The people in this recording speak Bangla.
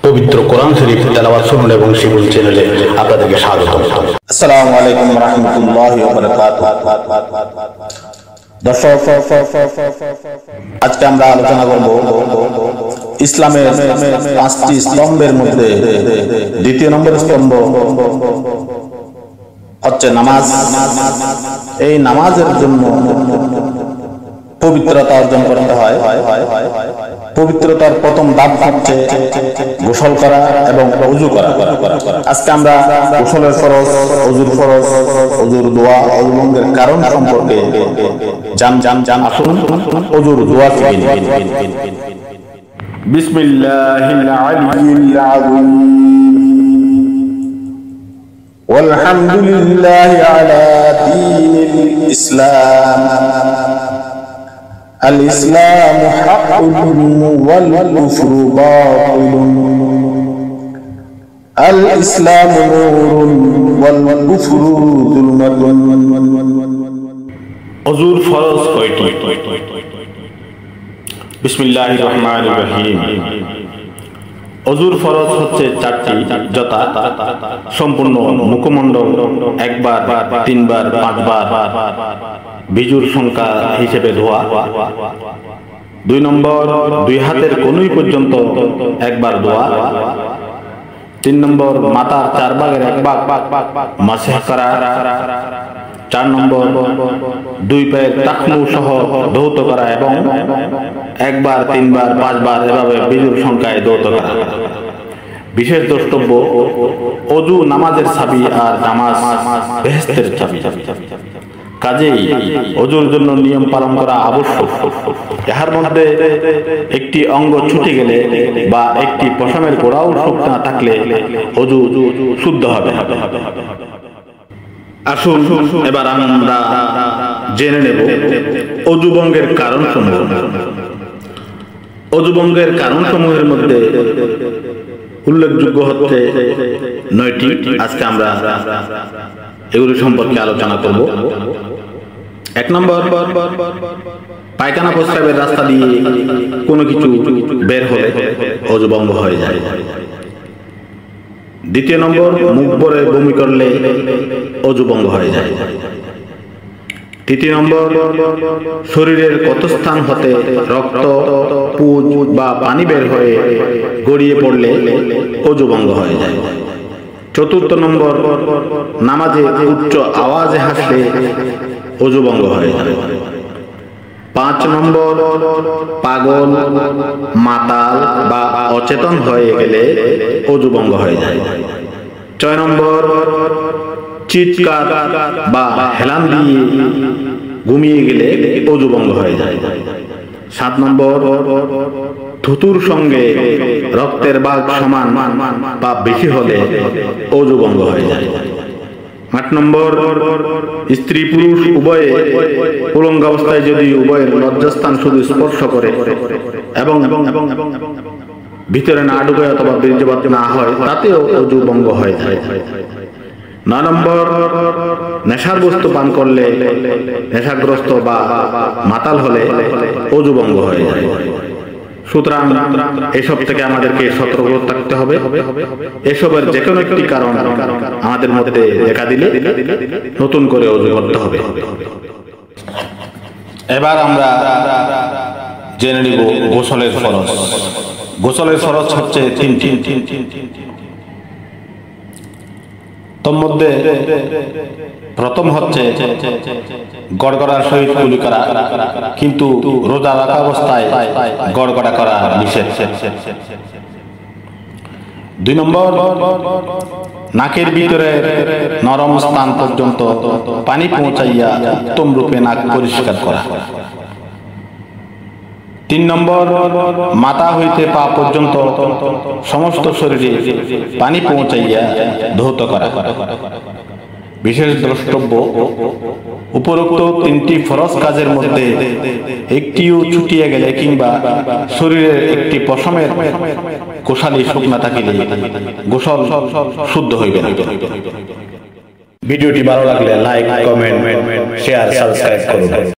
পবিত্র কোরআন শরীফ তেলাওয়াত শুনুন এবং শিখুন চ্যানেলে আপনাদেরকে স্বাগত। আসসালামু আলাইকুম ওয়া রাহমাতুল্লাহি ওয়া বারাকাতুহু। দর্শক, আজকে আমরা আলোচনা করব ইসলামের 5টি স্তম্ভের মধ্যে দ্বিতীয় নম্বর স্তম্ভ হচ্ছে নামাজ। এই নামাজের জন্য পবিত্রতা অর্জন করতে হয়। পবিত্রতার প্রথম ধাপ হচ্ছে গোসল করা এবং ওযু করা। আজকে আমরা গোসলের ফরজ, ওযুর ফরজ, ওযুর দোয়া, ওযু ভঙ্গের কারণ সম্পর্কে আসুন ওযুর দোয়া শিখে নিই। বিসমিল্লাহিল আলিয়্যিল আযীম ওয়ালহামদুলিল্লাহি আলা দীনিল ইসলাম। الإسلام حق والكفر باطل الإسلام نور والكفر ظلمة। ওযুর ফরজ কয়টি? বিসমিল্লাহির রহমানির রহিম। ওযুর ফরজ হচ্ছে 4টি, যথা সম্পূর্ণ মুখমণ্ডল একবার, 3বার, 5বার, বিজুর সংখ্যা হিসেবে ধোয়া। 2 নম্বর, 2 হাতের কনুই পর্যন্ত একবার ধোয়া। 3 নম্বর, মাথার 4 ভাগের 1 ভাগ মাসহ করা। 4 নম্বর, 2 পায়ের টাকনু সহ ধৌত করা এবং 1বার, 3বার, 5বার এভাবে বিজুর সংখ্যায় ধৌত করা। বিশেষ দ্রষ্টব্য, ওযু নামাজের চাবি আর নামাজ বেহেশতের চাবি। কাজেই ওযুর জন্য নিয়ম পালন করা আবশ্যক। এর মধ্যে একটি অঙ্গ ছুটে গেলে বা একটি পশমের গোড়াও শুকনো না থাকলে ওযু শুদ্ধ হবে। আসুন এবার আমরা জেনে নেব ওযু ভঙ্গের কারণসমূহ। ওযু ভঙ্গের কারণসমূহের মধ্যে উল্লেখযোগ্য হচ্ছে 9টি। আজকে আমরা এগুলি সম্পর্কে আলোচনা করব। 1 নম্বর, পায়খানা প্রস্রাবের রাস্তা দিয়ে কোনো কিছু বের হলে ওযু ভঙ্গ হয়ে যায়। 2 নম্বর, মুখ ভরে বমি করলে ওযু ভঙ্গ হয়ে যায়। 3 নম্বর, শরীরের ক্ষত স্থান হতে রক্ত, পুজ বা পানি বের হয়ে গড়িয়ে পড়লে ওযু ভঙ্গ হয়ে যায়। 4 নম্বর, নামাজে উচ্চ আওয়াজে হাসলে ওযু ভঙ্গ হয়ে যায়। 5 নম্বর, পাগল, মাতাল বা অচেতন হয়ে গেলে ওযু ভঙ্গ হয়ে যায়। 6 নম্বর, চিৎকার বা হেলান দিয়ে ঘুমিয়ে গেলে ওযু ভঙ্গ হয়ে যায়। 7 নম্বর, থুতুর সঙ্গে রক্তের ভাগ সমান বা বেশি হলে ওযু ভঙ্গ হয়ে যায়। 8 নম্বর, স্ত্রী পুরুষ উভয়ে উলঙ্গ অবস্থায় যদি উভয়ের লজ্জাস্থান শুধু স্পর্শ করে এবং ভিতরে না ঢুকে অথবা বীর্যপাত না হয় তাতেও ওযু ভঙ্গ হয়ে যায়। 9 নম্বর, নেশার বস্তু পান করলে, নেশাগ্রস্ত বা মাতাল হলে ওযু ভঙ্গ হয়ে যায়। সুতরাং এসব থেকে আমাদেরকে সতর্ক থাকতে হবে। এসবের যে কোনো একটি কারণ আমাদের মধ্যে দেখা দিলে নতুন করে ওযু করতে হবে। এবার আমরা জেনে নিব গোসলের ফরজ। গোসলের ফরজ হচ্ছে 3টি। তোর মধ্যে প্রথম হচ্ছে গড়গড়ার সহিত কুলি করা, কিন্তু রোজা রাখা অবস্থায় গড়গড়া করা নিষেধ। 2 নম্বর, নাকের ভিতরে নরম স্থান পর্যন্ত পানি পৌঁছাইয়া উত্তম রূপে নাক পরিষ্কার করা। 3 নম্বর, মাথা হইতে পা পর্যন্ত সমস্ত শরীরে পানি পৌঁছাইয়া ধৌত করা। বিশেষ দ্রষ্টব্য, উপরোক্ত 3টি ফরজ কাজের মধ্যে একটিও ছুটিয়ে গেলে কিংবা শরীরের একটি পশমের কোষালি শুকনা থাকিলে গোসল শুদ্ধ হইবে না। ভিডিওটি ভালো লাগলে লাইক, কমেন্ট, শেয়ার, সাবস্ক্রাইব করুন।